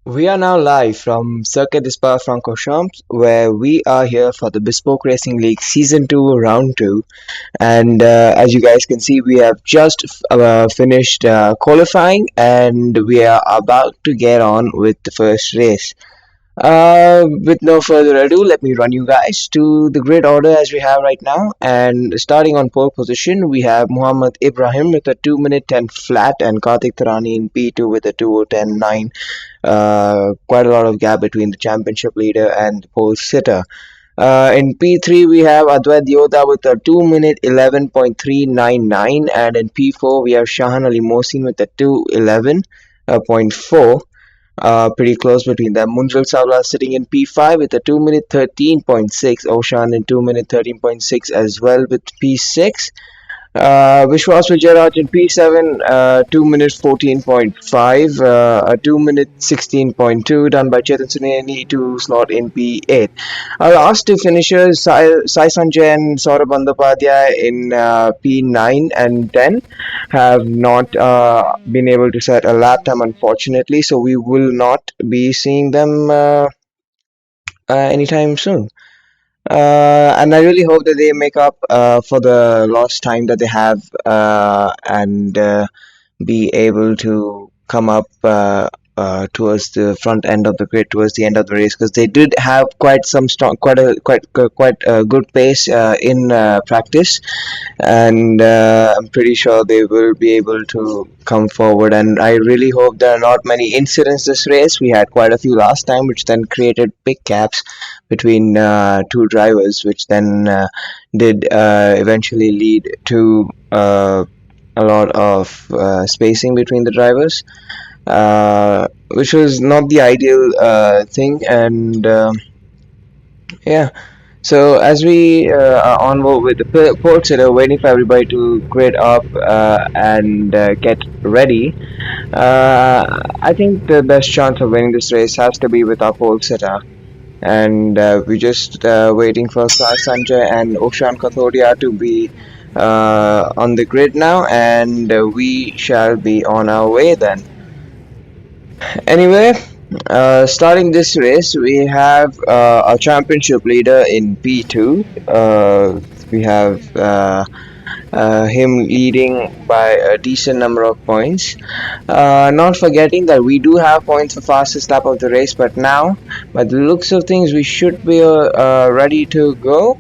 We are now live from Circuit de Spa-Francorchamps, where we are here for the Bespoke Racing League Season 2, Round 2. And as you guys can see, we have just finished qualifying and we are about to get on with the first race. With no further ado, let me run you guys to the grid order as we have right now. And starting on pole position, we have Muhammad Ibrahim with a 2 minute 10 flat and Kartik Tarani in P2 with a 2:10.9. Quite a lot of gap between the championship leader and the pole sitter. In P3, we have Advait Yodha with a 2 minute 11.399, and in P4, we have Shahan Ali Mohsin with a 2:11.4. Pretty close between them. Munjal Savla sitting in P5 with a 2 minute 13.6. Oshan in 2 minute 13.6 as well with P6. Vishwas Vijayaraj in P7, 2 minutes 14.5, a 2 minute 16.2 done by Chetan Suneni to slot in P8. Our last two finishers, Sai Sanjay and Saurabh Bandyopadhyay in P9 and 10, have not been able to set a lap time, unfortunately, so we will not be seeing them anytime soon. And I really hope that they make up for the lost time that they have and be able to come up towards the front end of the grid, towards the end of the race, because they did have quite some strong, quite a good pace in practice, and I'm pretty sure they will be able to come forward. And I really hope there are not many incidents this race. We had quite a few last time, which then created big gaps between two drivers, which then did eventually lead to a lot of spacing between the drivers, which was not the ideal thing. And yeah, so as we are onward with the port sitter, waiting for everybody to grid up and get ready, I think the best chance of winning this race has to be with our pole sitter. And we're just waiting for Sai Sanjay and Oshan Kathodia to be on the grid now, and we shall be on our way then. Anyway, starting this race, we have a championship leader in P2. We have him leading by a decent number of points. Not forgetting that we do have points for fastest lap of the race, but now, by the looks of things, we should be ready to go.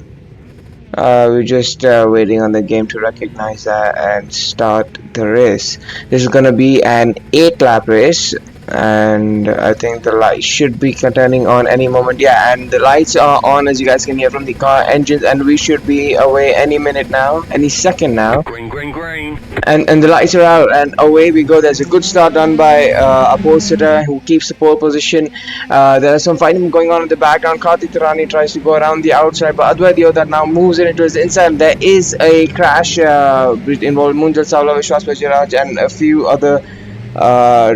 We're just waiting on the game to recognize that and start the race. This is gonna be an 8-lap race, and I think the lights should be turning on any moment. Yeah, and the lights are on, as you guys can hear from the car engines, and we should be away any minute now, any second now. Green, green, green. And the lights are out, and away we go. There's a good start done by a pole sitter who keeps the pole position. There is some fighting going on in the background. Kartik Tarani tries to go around the outside, but Advait Yodha now moves it into his inside. There is a crash involved Munjal Savla, Vishwas Vijayaraj, and a few other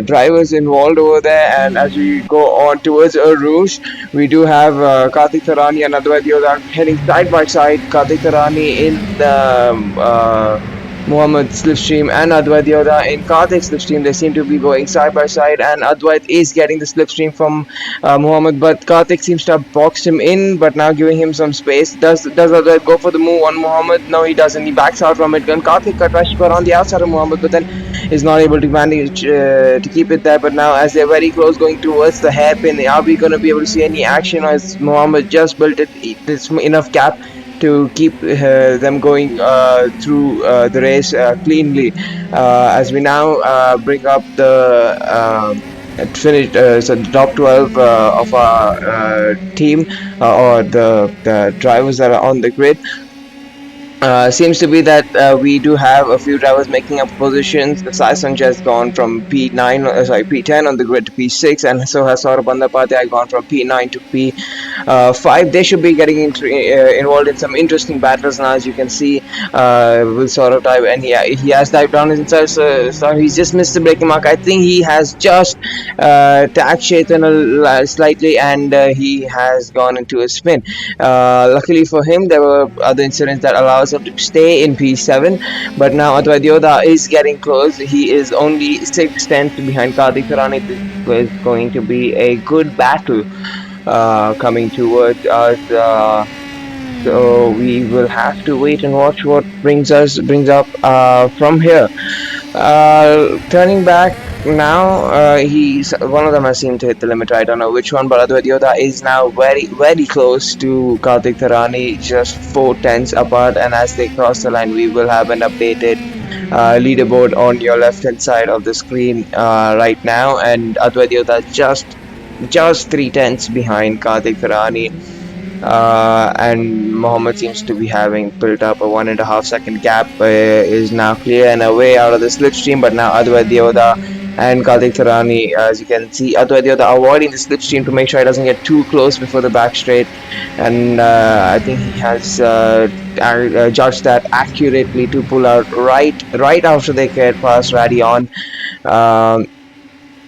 drivers involved over there. And as we go on towards Rouge, we do have Kartik Tarani and Advait Yodha heading side by side. Kartik Tarani in the Muhammad slipstream and Advait Yodha in Karthik's slipstream. They seem to be going side by side, and Advait is getting the slipstream from Muhammad, but Karthik seems to have boxed him in, but now giving him some space. Does Advait go for the move on Muhammad? No, he doesn't. He backs out from it. And Karthik tries to go around the outside of Muhammad, but then is not able to manage to keep it there. But now, as they're very close going towards the hairpin, are we going to be able to see any action, or is Muhammad just built it enough gap to keep them going through the race cleanly, as we now bring up the finish, so the top 12 of our team, or the drivers that are on the grid. Seems to be that we do have a few drivers making up positions. The Sai Sanjay has gone from P10 on the grid to P6, and so has Saurabh Bandyopadhyay gone from P9 to P5. They should be getting involved in some interesting battles now, as you can see. Will Saurabh dive, and he has dived down himself, so he's just missed the braking mark. I think he has just tagged Chetan slightly, and he has gone into a spin. Luckily for him, there were other incidents that allows himself to stay in P7. But now Advait Yoda is getting close. He is only 6 tenths behind Kartik Tarani. This is going to be a good battle coming towards us. So we will have to wait and watch what brings up from here. Turning back now, he's one of them has seemed to hit the limit. I don't know which one, but Advait Yoda is now very close to Kartik Tarani, just 4 tenths apart. And as they cross the line, we will have an updated leaderboard on your left hand side of the screen right now. And Advait Yoda just 3 tenths behind Kartik Tarani. And Mohammed seems to be having built up a 1.5 second gap. Is now clear and away out of the slipstream, but now Advait Yoda and Kartik Tarani, as you can see, Advait Yoda avoiding the slipstream to make sure he doesn't get too close before the back straight, and I think he has judged that accurately to pull out right after they get past Radion. Um,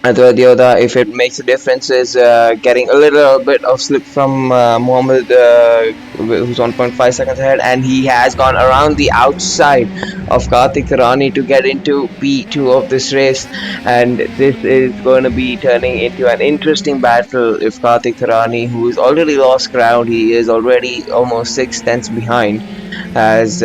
Advait Yoda, if it makes a difference, is getting a little bit of slip from Mohammed, who's 1.5 seconds ahead, and he has gone around the outside of Kartik Tarani to get into P2 of this race, and this is going to be turning into an interesting battle. If Kartik Tarani, who has already lost ground, he is already almost 6 tenths behind, as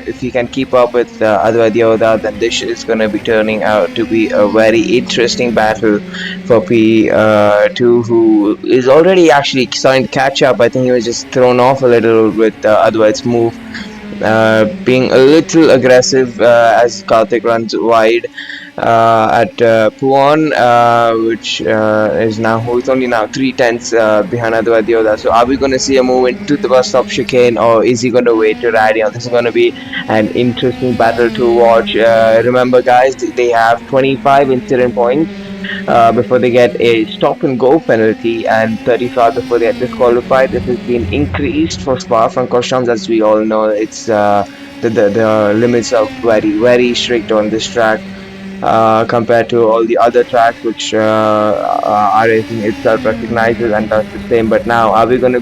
if he can keep up with Advait Yoda, then this is going to be turning out to be a very interesting battle for P2, who is already actually starting to catch up. I think he was just thrown off a little with Advait's move, being a little aggressive as Kartik runs wide at Puon, which is now who's only now 3 tenths behind Advait Yoda. So are we going to see a move into the bus stop chicane, or is he going to wait to ride on? This is going to be an interesting battle to watch. Remember, guys, they have 25 incident points before they get a stop and go penalty, and 35 before they get disqualified. This has been increased for Spa-Francorchamps, as we all know. It's the limits are very strict on this track. Compared to all the other tracks which racing itself recognizes and does the same. But now, are we going to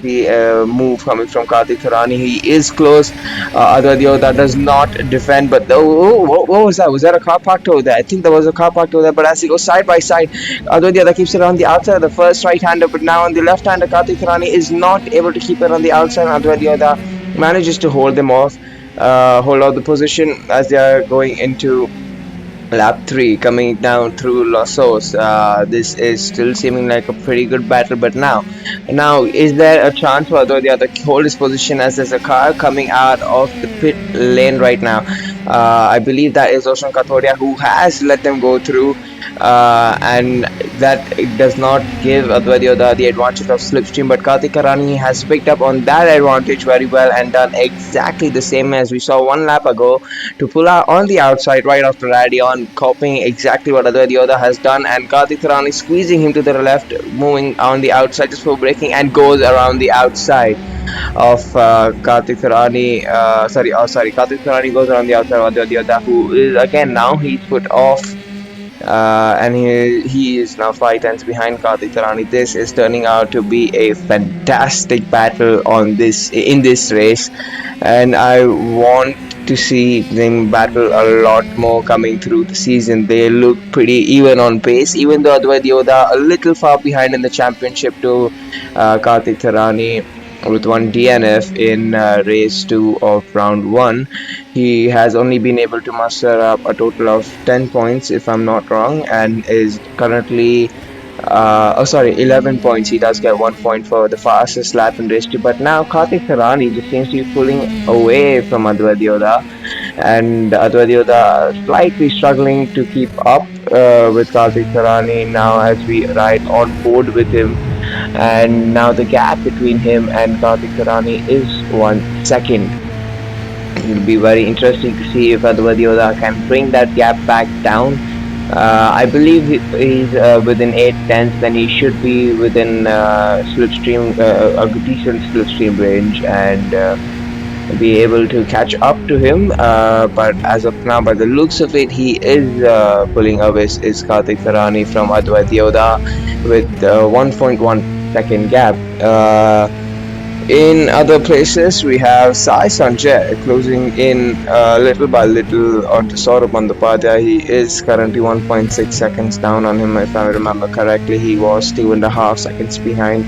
see a move coming from Kartik Tarani? He is close. Advait Yoda does not defend, but what was that? Was that a car parked over there? I think there was a car parked over there. But as he goes side by side, Advait Yoda keeps it on the outside of the first right-hander, but now on the left-hander, Kartik Tarani is not able to keep it on the outside. Advait Yoda manages to hold them off, hold out the position as they are going into lap 3, coming down through Los Osos. This is still seeming like a pretty good battle, but now is there a chance for Advait Yoda to hold his position, as there's a car coming out of the pit lane right now? I believe that is Ocean Kathoria, who has let them go through, and that it does not give Advait Yoda the advantage of slipstream, but Kartik Tarani has picked up on that advantage very well and done exactly the same as we saw 1 lap ago, to pull out on the outside right after Radion, copying exactly what Advait Yoda has done, and Kartik Tarani squeezing him to the left, moving on the outside just for braking, and goes around the outside of Kartik Tarani. Kartik Tarani goes around the outside of Advait Yoda, who is again now he's put off. And he is now 5 tenths behind Kartik Tarani. This is turning out to be a fantastic battle in this race, and I want to see them battle a lot more coming through the season. They look pretty even on pace, even though Advait Yoda a little far behind in the championship to Kartik Tarani with 1 DNF in race 2 of round 1. He has only been able to muster up a total of 10 points, if I'm not wrong, and is currently 11 points. He does get 1 point for the fastest lap in race 2. But now Kartik Tarani just seems to be pulling away from Advait Yoda, and Advait Yoda slightly struggling to keep up with Kartik Tarani now as we ride on board with him. And now the gap between him and Kartik Tarani is 1 second. It will be very interesting to see if Advait Yoda can bring that gap back down. I believe he's within 8 tenths, then he should be within slipstream, a decent slipstream range, and be able to catch up to him. But as of now, by the looks of it, he is pulling away is Kartik Tarani from Advait Yoda with 1.1 second gap. In other places, we have Sai Sanjay closing in little by little onto Saurabh Bandyopadhyay. He is currently 1.6 seconds down on him, if I remember correctly. He was 2.5 seconds behind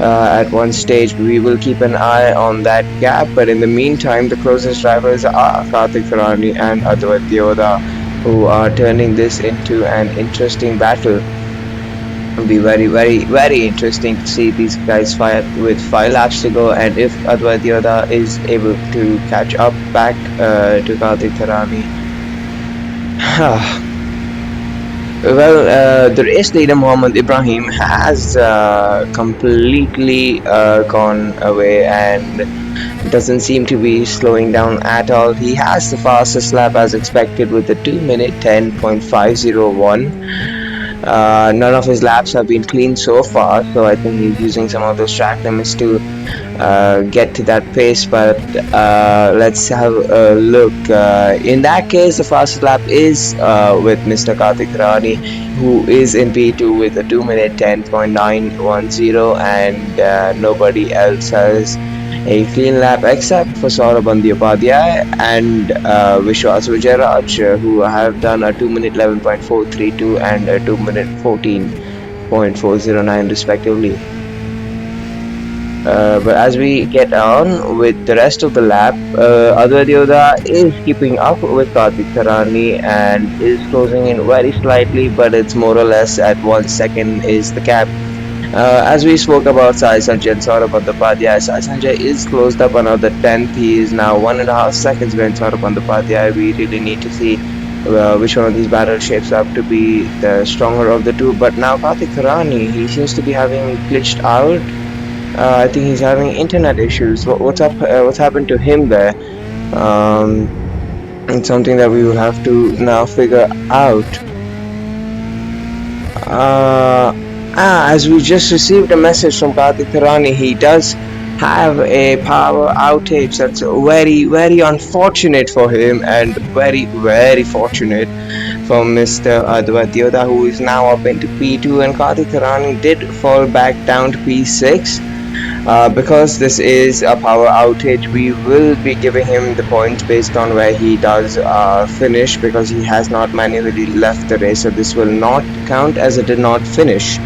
at one stage. We will keep an eye on that gap, but in the meantime, the closest drivers are Karthik Rani and Advait Yoda, who are turning this into an interesting battle. It'll be very, very, very interesting to see these guys fight with 5 laps to go, and if Advait Yoda is able to catch up back to Karthik Tarani. Well, the race leader Mohammad Ibrahim has completely gone away and doesn't seem to be slowing down at all. He has the fastest lap as expected with the 2 minute 10.501. None of his laps have been clean so far, so I think he's using some of those track limits to get to that pace. But let's have a look. In that case, the fastest lap is with Mr. Karthik Rani, who is in P2 with a 2 minute 10.910, and nobody else has a clean lap except for Saurabh Bandyopadhyay and Vishwas Vijayaraj, who have done a 2 minute 11.432 and a 2 minute 14.409 respectively. But as we get on with the rest of the lap, Advait Yoda is keeping up with Karthik Tarani and is closing in very slightly, but it's more or less at 1 second is the gap. As we spoke about Sai Sanjay and Saurabh Bandyopadhyay, Sai Sanjay is closed up another 10th. He is now 1.5 seconds behind Saurabh Bandyopadhyay. We really need to see which one of these battles shapes up to be the stronger of the two. But now Karthik Tarani, he seems to be having glitched out. I think he's having internet issues. What's up? What's happened to him there? It's something that we will have to now figure out. As we just received a message from Karthik Tarani, he does have a power outage. That's very, very unfortunate for him, and very, very fortunate for Mr. Advait Yoda, who is now up into P2, and Karthik Tarani did fall back down to P6. Because this is a power outage, we will be giving him the points based on where he does finish, because he has not manually left the race, so this will not count as a did not finish.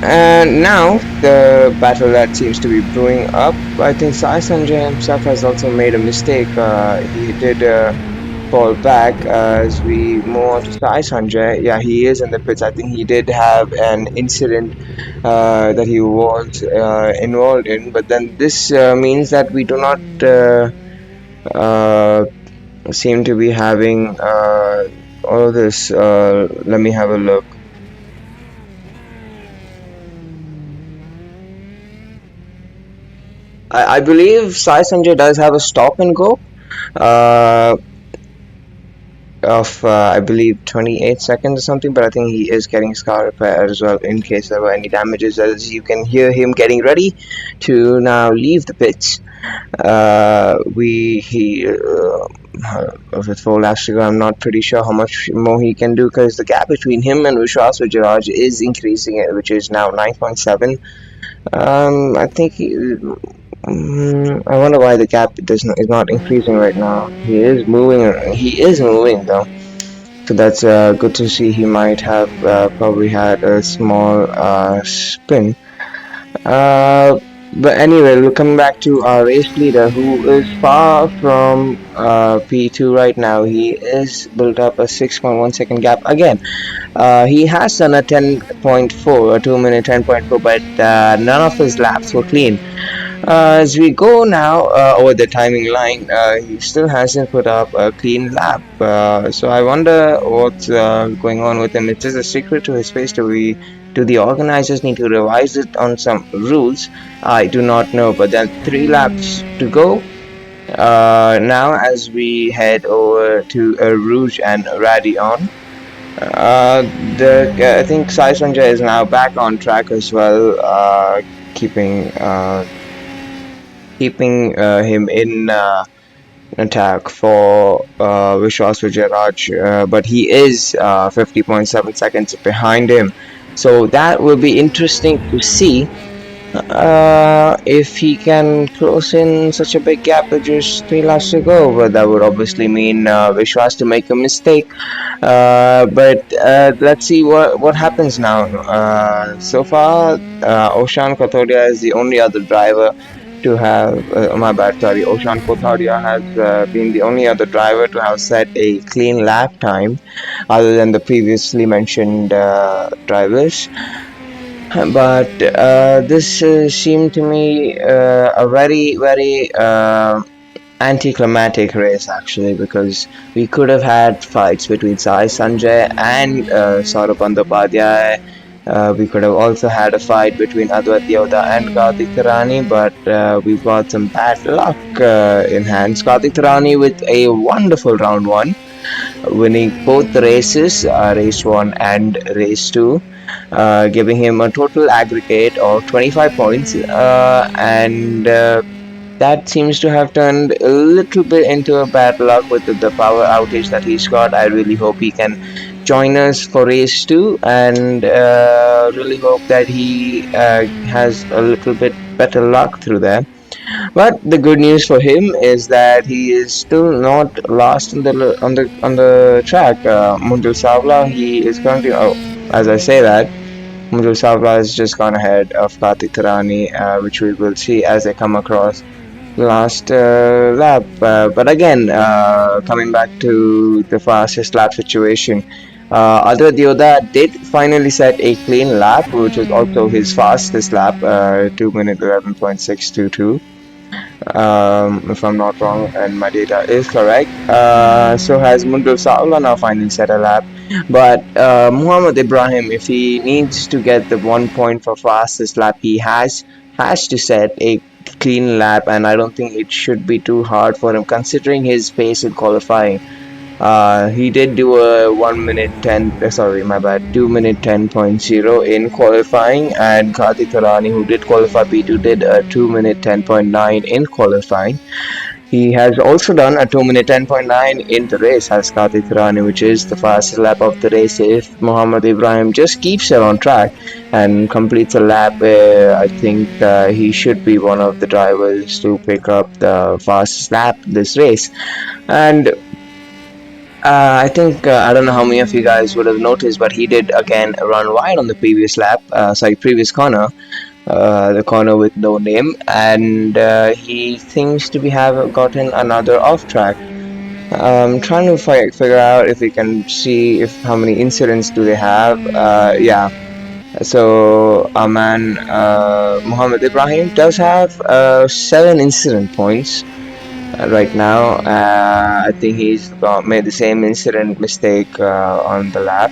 And now the battle that seems to be brewing up, I think Sai Sanjay himself has also made a mistake. He did fall back as we move on to Sai Sanjay. Yeah, he is in the pits. I think he did have an incident that he was involved in, but then this means that we do not seem to be having all of this. Let me have a look. I believe Sai Sanjay does have a stop and go of I believe 28 seconds or something, but I think he is getting his car repaired as well in case there were any damages, as you can hear him getting ready to now leave the pits. With 4 laps to go, I'm not pretty sure how much more he can do, because the gap between him and Vishwas Vijayaraj is increasing, which is now 9.7. I think I wonder why the gap is not increasing right now. He is moving. He is moving though, so that's good to see. He might have probably had a small spin. But anyway, we're coming back to our race leader, who is far from P2 right now. He is built up a 6.1 second gap again. He has done a 10.4, a 2 minute 10.4, but none of his laps were clean. As we go now over the timing line, he still hasn't put up a clean lap. So I wonder what's going on with him. Is this a secret to his face? Do the organizers need to revise it on some rules? I do not know. But then 3 laps to go. Now as we head over to Rouge and Radion. I think Sai Sanjay is now back on track as well, keeping him in attack for Vishwas Vijayaraj, but he is 50.7 seconds behind him. So that will be interesting to see If he can close in such a big gap with just 3 laps to go, but that would obviously mean Vishwas to make a mistake. But let's see what happens now. So far, Oshan Kothodia is the only other driver to have. My bad, sorry. Oshan Kothodia has been the only other driver to have set a clean lap time, other than the previously mentioned drivers. But this seemed to me a very anticlimactic race actually, because we could have had fights between Sai Sanjay and Saurabh Bandyopadhyay. We could have also had a fight between Adwait Yoda and Kartik Tirani, but we've got some bad luck in hands. Kartik Tirani with a wonderful round one, winning both the races, race 1 and race 2, giving him a total aggregate of 25 points. And that seems to have turned a little bit into a bad luck with the power outage that he's got. I really hope he can join us for race 2, and really hope that he has a little bit better luck through there. But the good news for him is that he is still not last on the track. Mundul Savla, he is currently. Oh, as I say that, Mundul Savla has just gone ahead of Kartik Tirani, which we will see as they come across the last lap. But again, coming back to the fastest lap situation, Adwait Yoda did finally set a clean lap, which was also his fastest lap, 2 minute 11.622, if I'm not wrong and my data is correct. So has Mundul Saula now finally set a lap. But Muhammad Ibrahim, if he needs to get the 1 point for fastest lap, he has to set a clean lap, and I don't think it should be too hard for him considering his pace in qualifying. He did do a 1 minute 10, sorry, my bad, 2 minute 10.0 in qualifying, and Kartik Tarani, who did qualify P2, did a 2 minute 10.9 in qualifying. He has also done a 2 minute 10.9 in the race as Kartik Tarani, which is the fastest lap of the race. If Muhammad Ibrahim just keeps it on track and completes a lap, I think he should be one of the drivers to pick up the fastest lap this race. And I think I don't know how many of you guys would have noticed, but he did again run wide on the previous lap, previous corner, the corner with no name, and he seems to be have gotten another off track. I'm trying to figure out if we can see if how many incidents do they have. Yeah, so our man Muhammad Ibrahim does have 7 incident points right now. I think he's made the same incident mistake on the lap.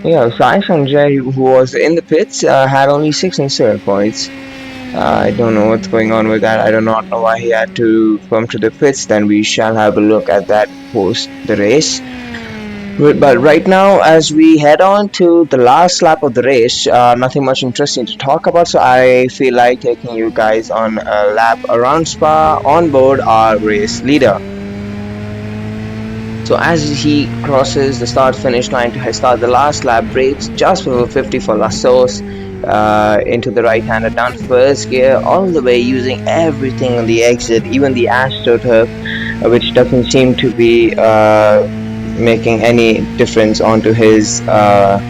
Yeah, Sai Sanjay, who was in the pits, had only 6 incident points. I don't know what's going on with that. I do not know why he had to come to the pits. Then we shall have a look at that post the race. But right now, as we head on to the last lap of the race, nothing much interesting to talk about. So I feel like taking you guys on a lap around Spa on board our race leader. So as he crosses the start-finish line to start the last lap, brakes just before 50 for Lassos, into the right-hander down first gear, all the way using everything on the exit, even the AstroTurf, which doesn't seem to be making any difference onto his exit,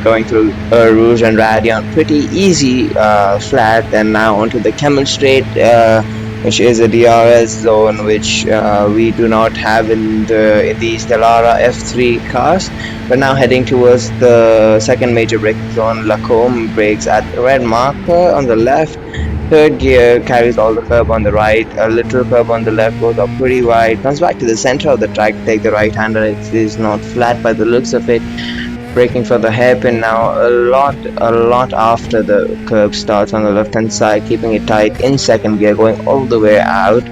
going through Rouge and Radiant, pretty easy flat, and now onto the Camel Straight, which is a DRS zone, which we do not have in these Dallara F3 cars. We're now heading towards the second major braking zone. Lacombe brakes at the red marker on the left. Third gear carries all the curb on the right, a little curb on the left, goes up pretty wide, comes back to the center of the track, take the right hander. It is not flat by the looks of it. Braking for the hairpin now, a lot after the curb starts on the left hand side, keeping it tight in second gear, going all the way out,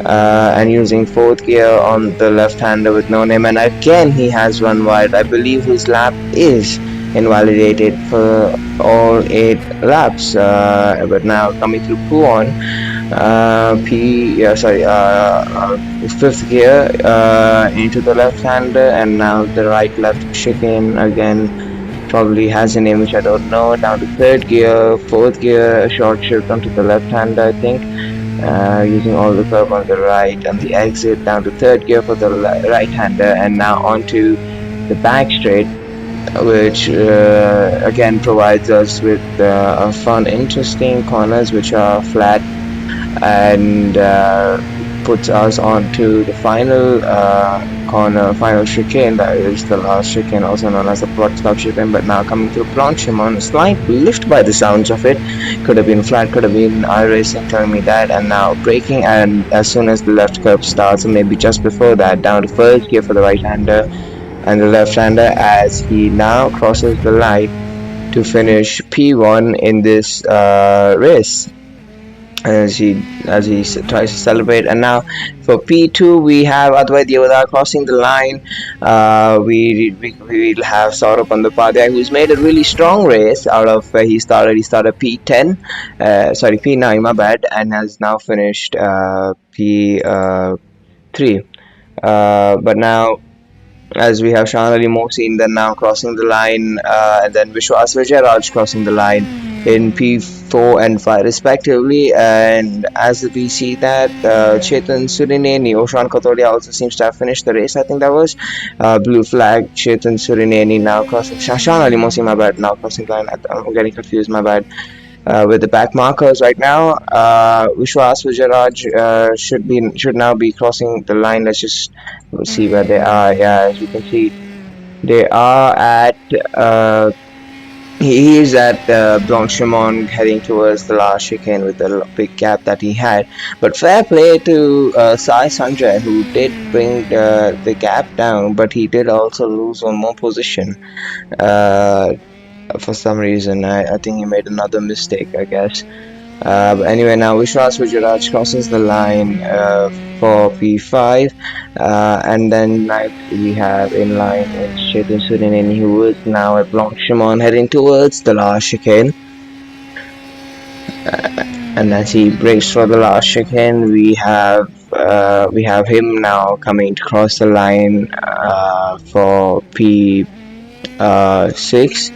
and using fourth gear on the left hander with no name. And again he has run wide. I believe his lap is invalidated for all 8 laps, but now coming through Puon, fifth gear into the left hander, and now the right left chicane again, probably has a name which I don't know. Down to third gear, fourth gear, a short shift onto the left hand, I think, using all the curb on the right and the exit down to third gear for the right hander, and now onto the back straight, which again provides us with a fun, interesting corners which are flat and puts us onto the final corner, final chicane, that is the last chicane, also known as the plot stop chicane, but now coming through Blanchimon, a slight lift by the sounds of it. Could have been flat, could have been iRacing telling me that, and now braking, and as soon as the left curve starts, or maybe just before that, down to first gear for the right hander and the left hander as he now crosses the line to finish P1 in this race as he tries to celebrate. And now for P2 we have Advait Yoda crossing the line. We'll have Saurabh Bandopadhyay, who's made a really strong race out of he started P10, sorry, P9, my bad, and has now finished P3. But now, as we have Shan Ali Mohsin then now crossing the line, and then Vishwas Vijayaraj crossing the line in P4 and 5 respectively. And as we see that Chetan Surineni, Oshan Kotodia also seems to have finished the race. I think that was blue flag. Chetan Surineni now crossing. Shan Ali Mohsin, my bad, now crossing the line. I'm getting confused, my bad. With the back markers right now, Vishwas Vijayaraj should now be crossing the line. Let's just see where they are. Yeah, as you can see, they are at. He is at Blanchimon, heading towards the last chicane with the big gap that he had. But fair play to Sai Sanjay, who did bring the gap down, but he did also lose one more position. For some reason, I think he made another mistake, I guess. But anyway, now Vishwas Vijayaraj crosses the line for P5, and then next we have in line is Chetan Surineni, who is now at Blanchimon, heading towards the last chicane. And as he breaks for the last chicane, we have him now coming to cross the line for P6.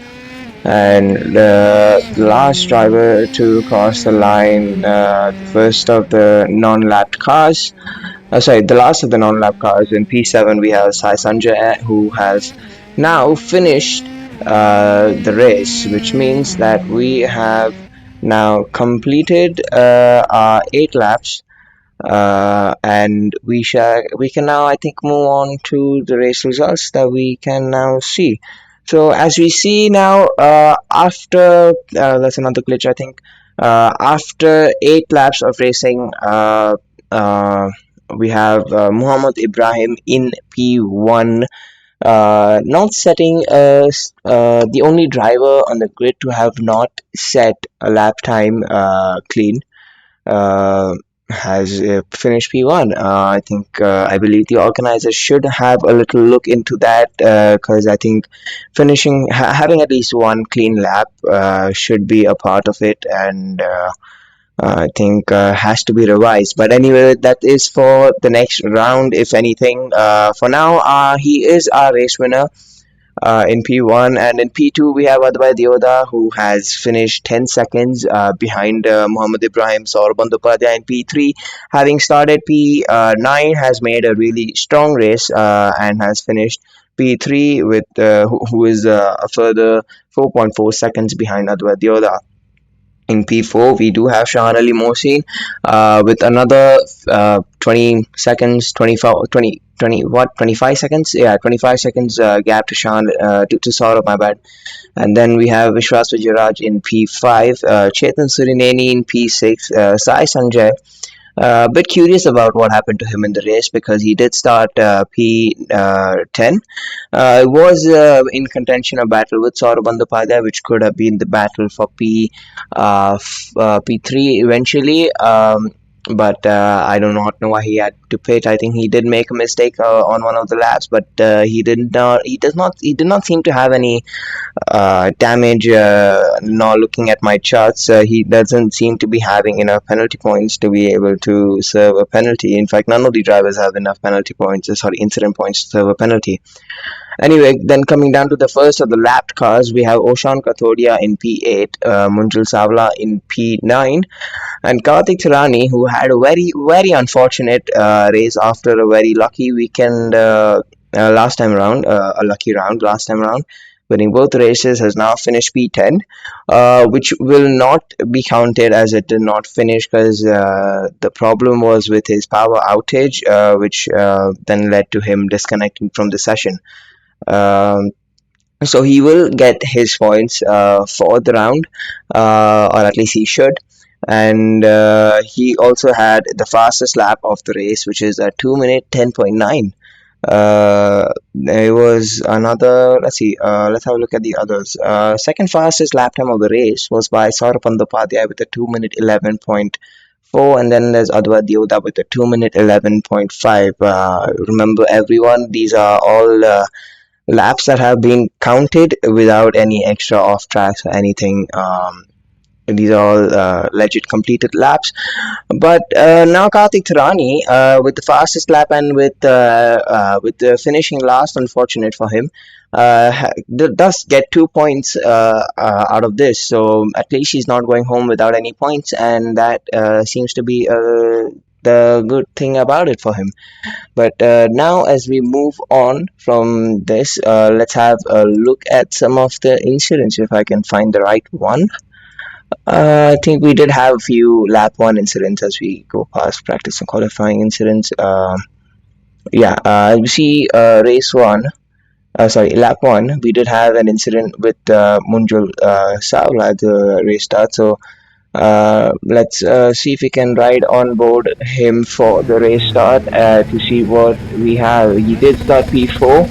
And the last driver to cross the line, the first of the non-lapped cars, the last of the non-lap cars in P7, we have Sai Sanjay, who has now finished the race, which means that we have now completed our 8 laps. And we can now, I think, move on to the race results that we can now see. So as we see now, after that's another glitch, I think. After 8 laps of racing, we have Muhammad Ibrahim in P1, not setting the only driver on the grid to have not set a lap time clean. Has finished P1. I believe the organizers should have a little look into that, because I think having at least one clean lap should be a part of it, and I think has to be revised. But anyway, that is for the next round, if anything. For now, he is our race winner in P1, and in P2 we have Advait Yoda, who has finished 10 seconds behind Muhammad Ibrahim Saurabh Bandopadhyay in P3, having started P9, has made a really strong race and has finished P3 with who is a further 4.4 seconds behind Advait Yoda. In P4, we do have Shahan Ali Mohsin with another 20 seconds, 25 seconds? Yeah, 25 seconds gap to to Saurabh, my bad. And then we have Vishwas Vijayaraj in P5, Chetan Surineni in P6, Sai Sanjay. A bit curious about what happened to him in the race, because he did start P10. It was in contention a battle with Saurabh Bandopadhyay, which could have been the battle for P3 eventually. But I do not know why he had to pit. I think he did make a mistake on one of the laps, but he did not seem to have any damage. Now looking at my charts, he doesn't seem to be having enough penalty points to be able to serve a penalty. In fact, none of the drivers have enough penalty points, sorry, incident points to serve a penalty. Anyway, then coming down to the first of the lapped cars, we have Oshan Kathodia in P8, Munjal Savla in P9, and Kartik Tirani, who had a very, very unfortunate race after a very lucky weekend last time around, a lucky round last time around, winning both races, has now finished P10, which will not be counted as it did not finish because the problem was with his power outage, which then led to him disconnecting from the session. Um, so he will get his points for the round, or at least he should. And he also had the fastest lap of the race, which is a 2 minute 10.9. There was another. Let's see. Let's have a look at the others. Second fastest lap time of the race was by Saurabh Bandyopadhyay with a 2 minute 11.4, and then there's Adwa Dioda with a 2 minute 11.5. Remember, everyone, these are all laps that have been counted without any extra off tracks or anything. These are all legit completed laps. But now Kartik Tirani, with the fastest lap and with the finishing last, unfortunate for him, does get 2 points out of this. So at least he's not going home without any points, and that seems to be the good thing about it for him. But now, as we move on from this, let's have a look at some of the incidents, if I can find the right one. I think we did have a few lap one incidents as we go past practice and qualifying incidents. We see race one. Sorry, lap one. We did have an incident with Munjul Savla at the race start. So let's see if we can ride on board him for the race start to see what we have. He did start P4.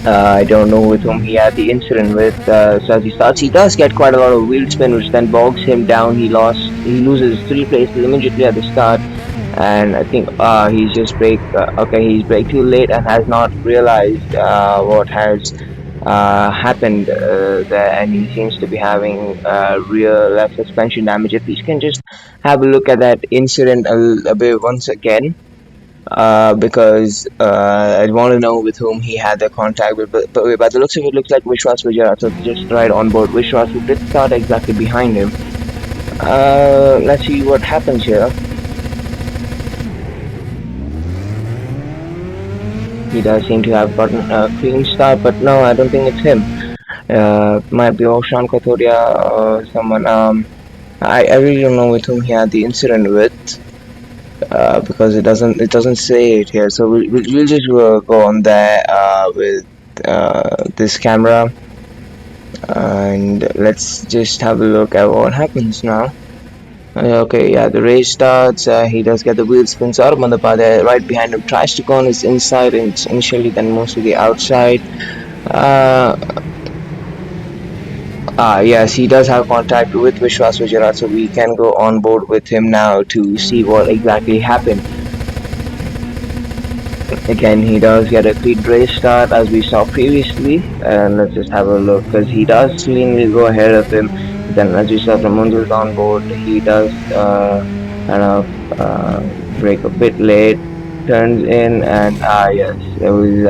I don't know with whom he had the incident with. So as he starts, he does get quite a lot of wheel spin, which then bogs him down. He loses 3 places immediately at the start, and I think he's just he's brake too late and has not realized what has happened there, and he seems to be having rear left suspension damage. If we can just have a look at that incident a bit once again. Because I want to know with whom he had the contact with. But by the looks of it, looks like Vishwas Vijay. So just right on board Vishwas, who did start exactly behind him. Let's see what happens here. He does seem to have gotten a clean start, but no, I don't think it's him. Might be Oshan Kathodia or someone. I really don't know with whom he had the incident with. Because it doesn't say it here, so we'll just go on there with this camera, and let's just have a look at what happens now. Okay, yeah, the race starts. He does get the wheel spin. Saurabh Bandyopadhyay right behind him tries to go on his inside initially, then moves to the outside. Yes, he does have contact with Vishwas Vijay, so we can go on board with him now to see what exactly happened. Again, he does get a clean race start as we saw previously, and let's just have a look because he does cleanly go ahead of him. Then, as we saw from Munjul's on board, he does kind of brake a bit late, turns in, and yes, it was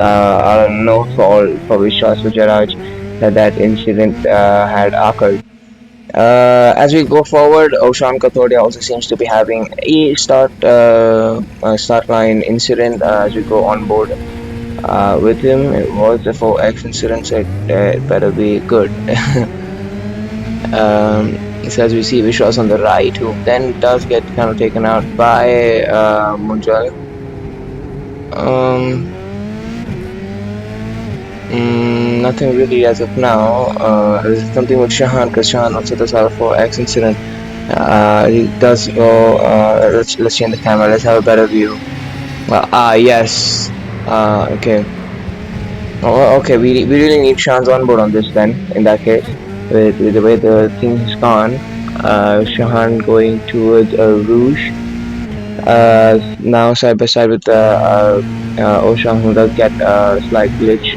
no fault for Vishwas Vijay that incident had occurred. As we go forward, Oshan Kathodia also seems to be having a start line incident as we go on board with him. It was a 4X incident, so it better be good. So as we see Vishwas on the right, who then does get kind of taken out by Munjal. Nothing really as of now. There's something with Shahan, because Shahan also does have a 4X incident. He does go. Let's change the camera. Let's have a better view. Yes. Okay. Oh, okay. We really need Shahan's on board on this then. In that case, with the way the thing's gone, Shahan going towards Rouge. Now side by side with Ocean, who does get a slight glitch.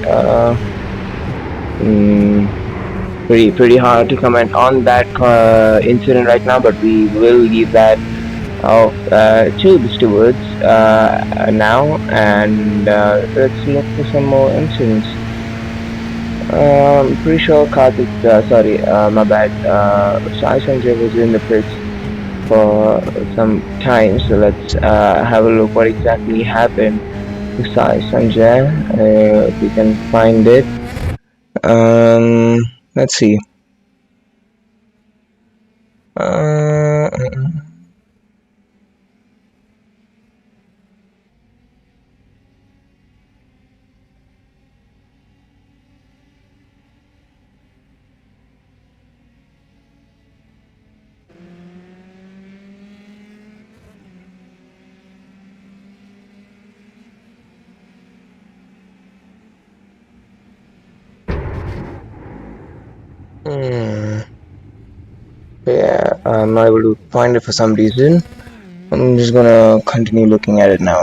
Mm, pretty hard to comment on that incident right now, but we will leave that off to the stewards now, and let's look for some more incidents. Pretty sure Karthik, sorry, my bad. Sai Sanjay was in the pits for some time, so let's have a look what exactly happened to Sai Sanjay. If we can find it. Let's see. Uh, hmm, yeah, I'm not able to find it for some reason. I'm just gonna continue looking at it now.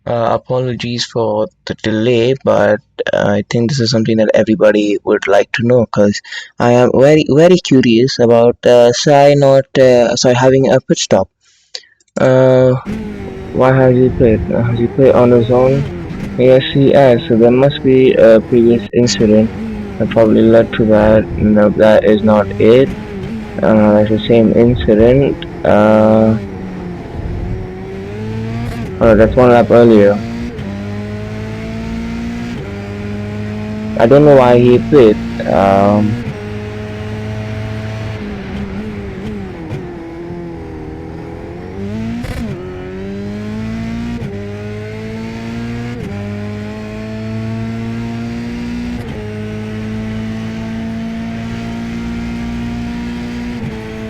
Apologies for the delay, but I think this is something that everybody would like to know because I am very curious about Sai not Sai having a pit stop. Uh, why has he played? Has he played on his own? Yes, he has. So there must be a previous incident that probably led to that. No, that is not it. It's the same incident. Oh, that's one lap earlier. I don't know why he pit.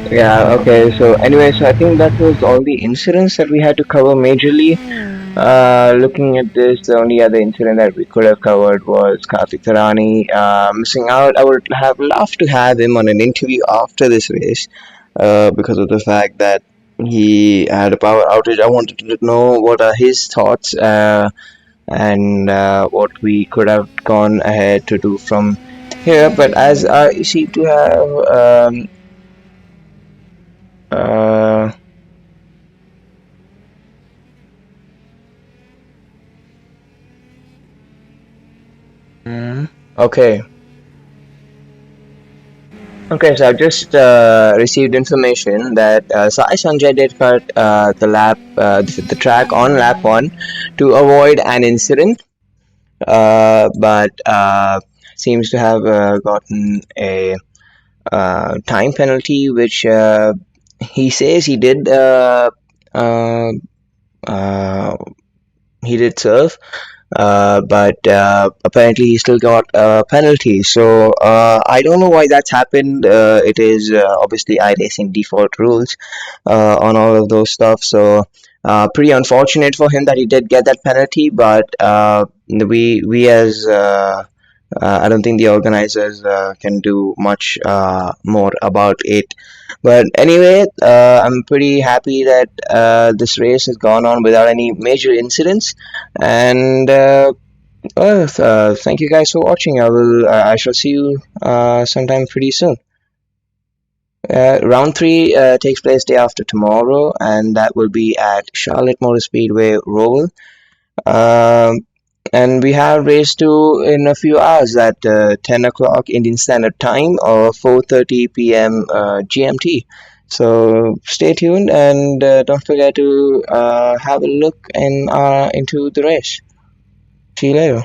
Yeah, okay. So anyway, so I think that was all the incidents that we had to cover majorly. Looking at this, the only other incident that we could have covered was Kartik Tarani missing out. I would have loved to have him on an interview after this race because of the fact that he had a power outage. I wanted to know what are his thoughts and what we could have gone ahead to do from here. But as I seem to have uh, okay. Okay, so I've just received information that Sai Sanjay did cut the track on lap one to avoid an incident, but seems to have gotten a time penalty, which he says uh, uh, he did serve, but apparently he still got a penalty. So I don't know why that's happened. It is obviously iRacing default rules on all of those stuff. So pretty unfortunate for him that he did get that penalty. But we as I don't think the organizers can do much more about it. But anyway, I'm pretty happy that this race has gone on without any major incidents. And thank you guys for watching. I shall see you sometime pretty soon. Round three takes place day after tomorrow, and that will be at Charlotte Motor Speedway, Roll. Um, and we have race two in a few hours at 10 o'clock Indian Standard Time or 4:30 p.m. GMT. So stay tuned and don't forget to have a look into the race. See you later.